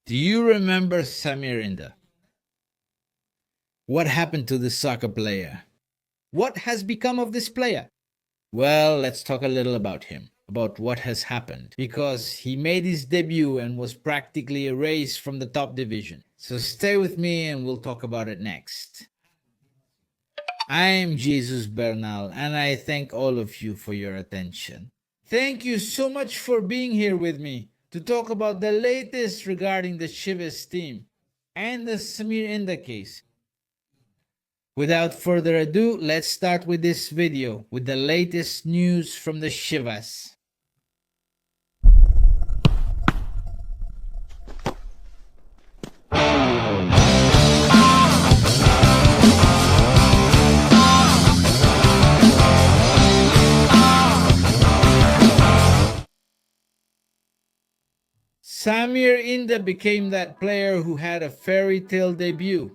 Do you remember Samir Inda? What happened to this soccer player? What has become of this player? Well, let's talk a little about him, about what has happened, because he made his debut and was practically erased from the top division. So stay with me and we'll talk about it next. I'm Jesus Bernal and I thank all of you for your attention. Thank you so much for being here with me to talk about the latest regarding the Chivas team and the Samir Inda case. Without further ado, let's start with this video with the latest news from the Chivas. Samir Inda became that player who had a fairy tale debut.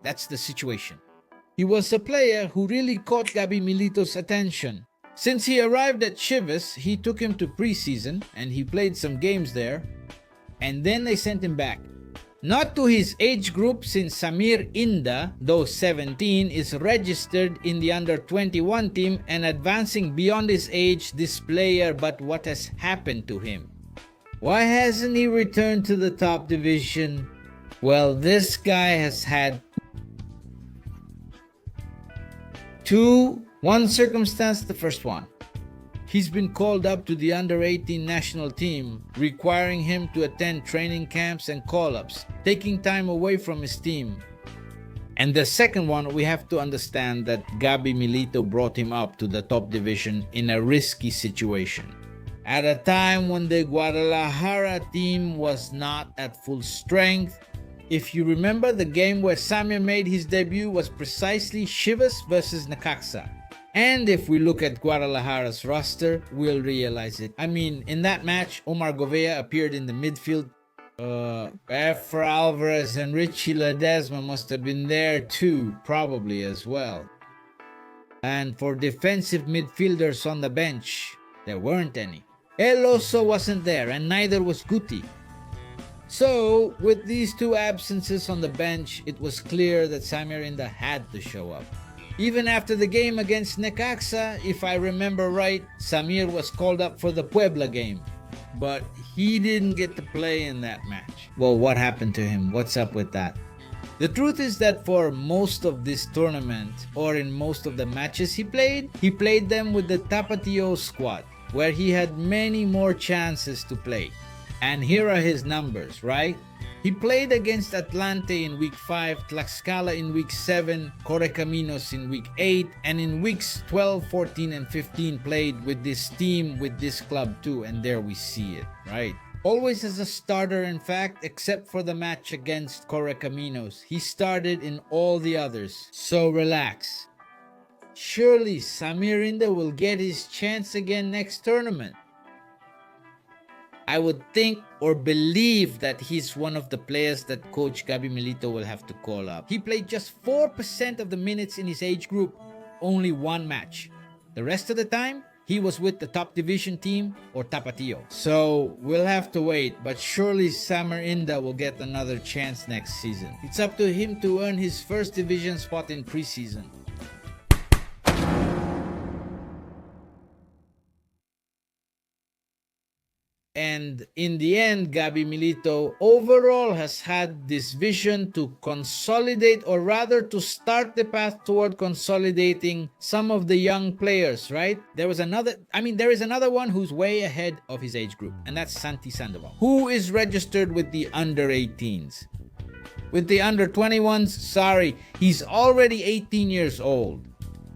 That's the situation. He was a player who really caught Gabi Milito's attention. Since he arrived at Chivas, he took him to preseason and he played some games there, and then they sent him back. Not to his age group, since Samir Inda, though 17, is registered in the under-21 team and advancing beyond his age, this player, but what has happened to him? Why hasn't he returned to the top division? Well, this guy has had one circumstance. The first one, he's been called up to the under-18 national team, requiring him to attend training camps and call-ups, taking time away from his team. And the second one, we have to understand that Gabi Milito brought him up to the top division in a risky situation, at a time when the Guadalajara team was not at full strength. If you remember, the game where Samir made his debut was precisely Chivas versus Necaxa. And if we look at Guadalajara's roster, we'll realize it. I mean, in that match, Omar Govea appeared in the midfield. Efra Alvarez and Richie Ledesma must have been there too, probably as well. And for defensive midfielders on the bench, there weren't any. El Oso wasn't there, and neither was Guti. So, with these two absences on the bench, it was clear that Samir Inda had to show up. Even after the game against Necaxa, if I remember right, Samir was called up for the Puebla game, but he didn't get to play in that match. Well, what happened to him? What's up with that? The truth is that for most of this tournament, or in most of the matches he played them with the Tapatio squad, where he had many more chances to play. And here are his numbers, right? He played against Atlante in week 5, Tlaxcala in week 7, Correcaminos in week 8, and in weeks 12, 14, and 15 played with this team, with this club too, and there we see it, right? Always as a starter, in fact, except for the match against Correcaminos. He started in all the others, so relax. Surely Samir Inda will get his chance again next tournament. I would think or believe that he's one of the players that Coach Gabi Milito will have to call up. He played just 4% of the minutes in his age group, only one match. The rest of the time, he was with the top division team or Tapatio. So we'll have to wait, but surely Samir Inda will get another chance next season. It's up to him to earn his first division spot in preseason. And in the end, Gabi Milito overall has had this vision to consolidate, or rather to start the path toward consolidating some of the young players, right? There is another one who's way ahead of his age group, and that's Santi Sandoval, who is registered with the under-18s. With the under-21s, sorry, he's already 18 years old.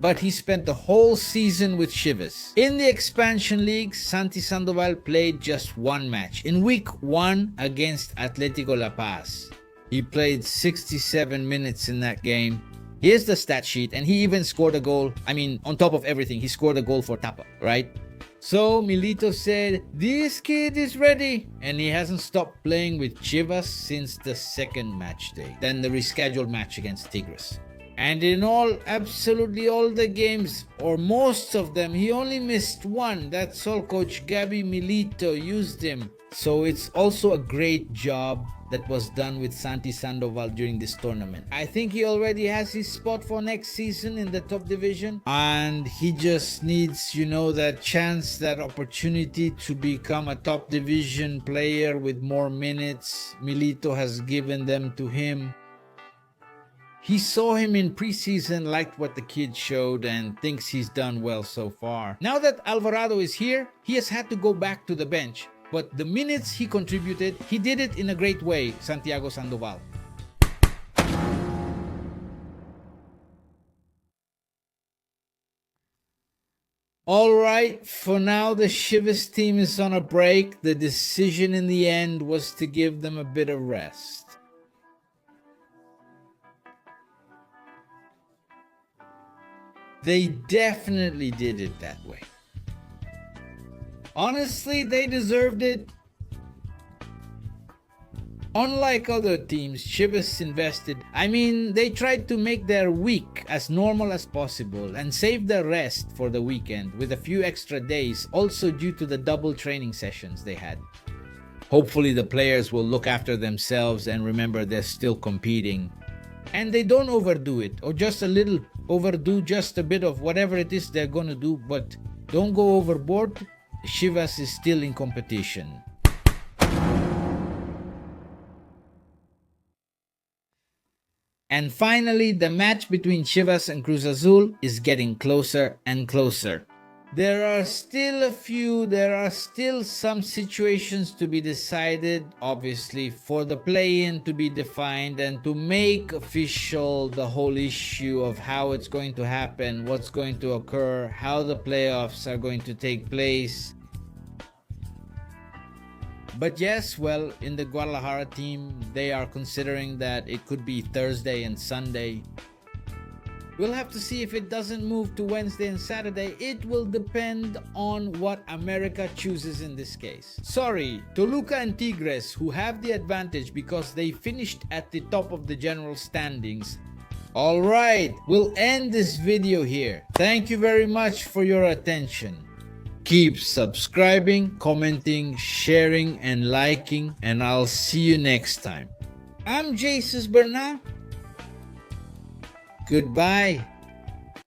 But he spent the whole season with Chivas. In the expansion league, Santi Sandoval played just one match. In week 1 against Atletico La Paz. He played 67 minutes in that game. Here's the stat sheet, and he even scored a goal. I mean, on top of everything, he scored a goal for Tapa, right? So Milito said, this kid is ready, and he hasn't stopped playing with Chivas since the second match day, then the rescheduled match against Tigres. And in absolutely all the games, or most of them, he only missed one. That's all. Coach Gabby Milito used him. So it's also a great job that was done with Santi Sandoval during this tournament. I think he already has his spot for next season in the top division. And he just needs, that chance, that opportunity to become a top division player with more minutes. Milito has given them to him. He saw him in preseason, liked what the kid showed, and thinks he's done well so far. Now that Alvarado is here, he has had to go back to the bench. But the minutes he contributed, he did it in a great way, Santiago Sandoval. Alright, for now the Chivas team is on a break. The decision in the end was to give them a bit of rest. They definitely did it that way. Honestly, they deserved it. Unlike other teams, Chivas invested. They tried to make their week as normal as possible and save the rest for the weekend with a few extra days, also due to the double training sessions they had. Hopefully the players will look after themselves and remember they're still competing. And they don't overdo it, or just a little overdo just a bit of whatever it is they're gonna do, but don't go overboard. Chivas is still in competition. And finally, the match between Chivas and Cruz Azul is getting closer and closer. There are still some situations to be decided, obviously, for the play-in to be defined and to make official the whole issue of how it's going to happen, what's going to occur, how the playoffs are going to take place. But yes, in the Guadalajara team, they are considering that it could be Thursday and Sunday. We'll have to see if it doesn't move to Wednesday and Saturday. It will depend on what America chooses in this case. Sorry, Toluca and Tigres, who have the advantage because they finished at the top of the general standings. Alright, we'll end this video here. Thank you very much for your attention. Keep subscribing, commenting, sharing, and liking, and I'll see you next time. I'm Jesus Bernal. Goodbye.